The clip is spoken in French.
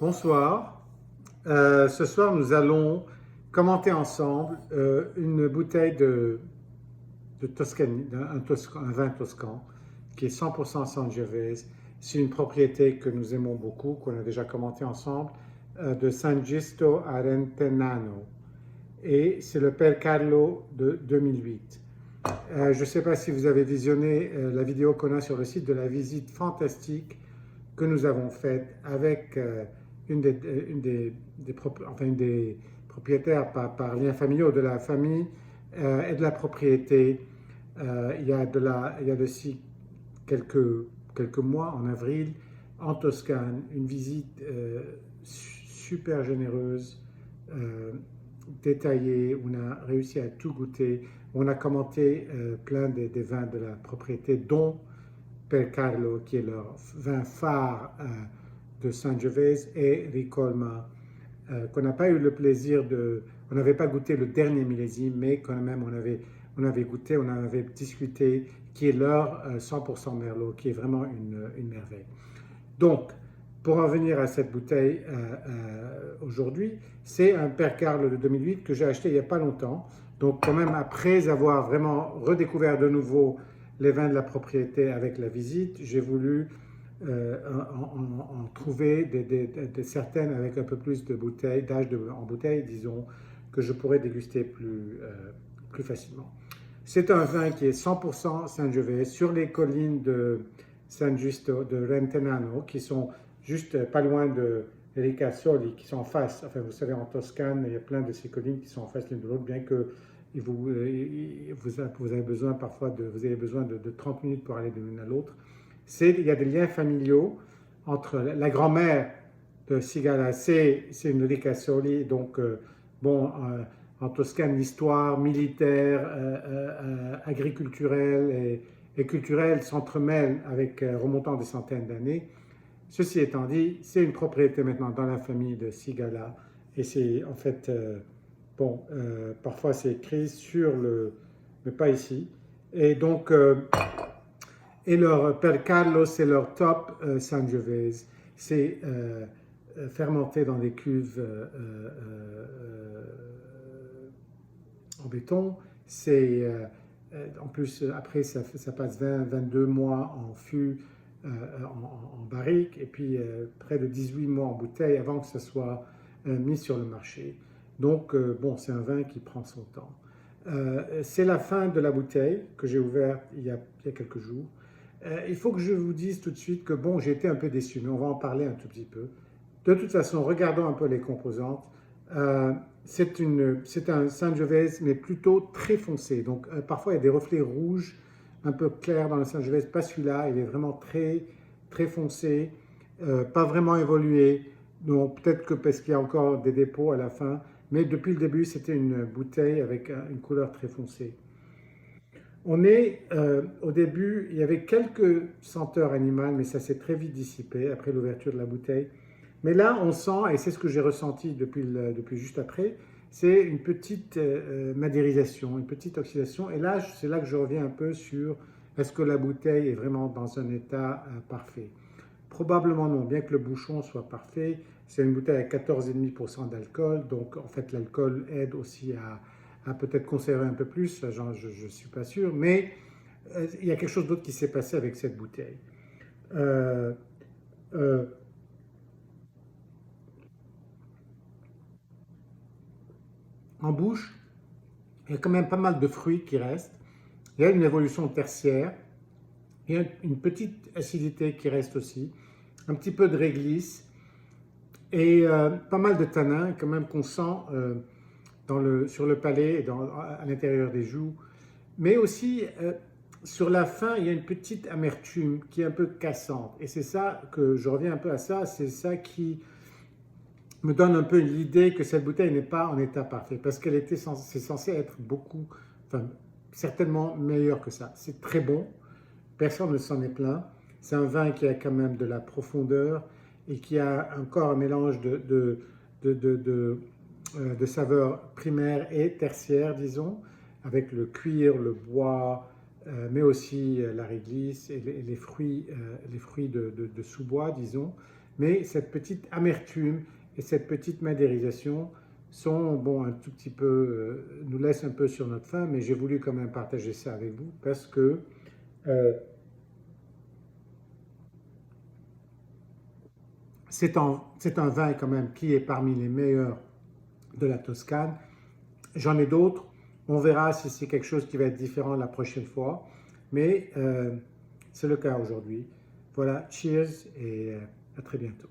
Bonsoir. Ce soir, nous allons commenter ensemble une bouteille de Toscanie, un vin toscan qui est 100% Sangiovese. C'est une propriété que nous aimons beaucoup, qu'on a déjà commenté ensemble, de San Gisto a Rentenano. Et c'est le Père Carlo de 2008. Je ne sais pas si vous avez visionné la vidéo qu'on a sur le site de la visite fantastique que nous avons faite avec une des propriétaires par liens familiaux de la famille et de la propriété. Il y a de ci quelques mois, en avril, en Toscane, une visite super généreuse, détaillée. On a réussi à tout goûter. On a commenté plein des vins de la propriété, dont Per Carlo, qui est leur vin phare de Sangiovese, et Ricolma, qu'on n'a pas eu le plaisir de... On n'avait pas goûté le dernier millésime, mais quand même on avait goûté, on en avait discuté, qui est leur 100% Merlot, qui est vraiment une merveille. Donc, pour en venir à cette bouteille aujourd'hui, c'est un Père Carlo de 2008 que j'ai acheté il n'y a pas longtemps. Donc, quand même, après avoir vraiment redécouvert de nouveau les vins de la propriété avec la visite, j'ai voulu en trouver certaines avec un peu plus de bouteilles, en bouteille, disons, que je pourrais déguster plus facilement. C'est un vin qui est 100% Sangiovese sur les collines de San Giusto, de Rentenano, qui sont juste pas loin de Ricasoli, qui sont en face. Enfin, vous savez, en Toscane, il y a plein de ces collines qui sont en face l'une de l'autre, bien que vous avez besoin parfois de 30 minutes pour aller de l'une à l'autre. Il y a des liens familiaux entre la grand-mère de Sigala, c'est une Ricasoli, donc en Toscane, l'histoire militaire, agriculturelle et culturelle s'entremêle avec remontant des centaines d'années. Ceci étant dit, c'est une propriété maintenant dans la famille de Sigala, et c'est en fait parfois c'est écrit sur mais pas ici. Et donc, et leur Per Carlo, c'est leur top Sangiovese. C'est fermenté dans des cuves en béton. C'est en plus, après, ça passe 22 mois en fût, en barrique, et puis près de 18 mois en bouteille avant que ça soit mis sur le marché. Donc, c'est un vin qui prend son temps. C'est la fin de la bouteille que j'ai ouverte il y a quelques jours. Il faut que je vous dise tout de suite que j'ai été un peu déçu, mais on va en parler un tout petit peu. De toute façon, regardons un peu les composantes. C'est un Sangiovese, mais plutôt très foncé. Donc, parfois, il y a des reflets rouges un peu clairs dans le Sangiovese. Pas celui-là, il est vraiment très, très foncé, pas vraiment évolué. Donc, peut-être que parce qu'il y a encore des dépôts à la fin. Mais depuis le début, c'était une bouteille avec une couleur très foncée. Au début, il y avait quelques senteurs animales, mais ça s'est très vite dissipé après l'ouverture de la bouteille. Mais là, on sent, et c'est ce que j'ai ressenti depuis juste après, c'est une petite madérisation, une petite oxydation. Et là, c'est là que je reviens un peu sur est-ce que la bouteille est vraiment dans un état parfait. Probablement non, bien que le bouchon soit parfait. C'est une bouteille à 14,5% d'alcool, donc en fait l'alcool aide aussi à peut-être conserver un peu plus, je ne suis pas sûr, mais il y a quelque chose d'autre qui s'est passé avec cette bouteille. Euh, euh, en bouche, il y a quand même pas mal de fruits qui restent. Il y a une évolution tertiaire. Il y a une petite acidité qui reste aussi. Un petit peu de réglisse. Et pas mal de tanins quand même qu'on sent sur le palais et à l'intérieur des joues. Mais aussi, sur la fin, il y a une petite amertume qui est un peu cassante. Et c'est ça que je reviens un peu à ça. C'est ça qui me donne un peu l'idée que cette bouteille n'est pas en état parfait, parce c'est censé être certainement meilleur que ça. C'est très bon, personne ne s'en est plaint. C'est un vin qui a quand même de la profondeur et qui a encore un mélange de saveurs primaires et tertiaires, disons, avec le cuir, le bois, mais aussi la réglisse et les fruits de sous-bois, disons. mais cette petite amertume et cette petite madérisation sont, bon, un tout petit peu, nous laissent un peu sur notre faim, mais j'ai voulu quand même partager ça avec vous parce que euh, c'est un vin quand même qui est parmi les meilleurs de la Toscane. J'en ai d'autres. On verra si c'est quelque chose qui va être différent la prochaine fois. Mais c'est le cas aujourd'hui. Voilà, cheers et à très bientôt.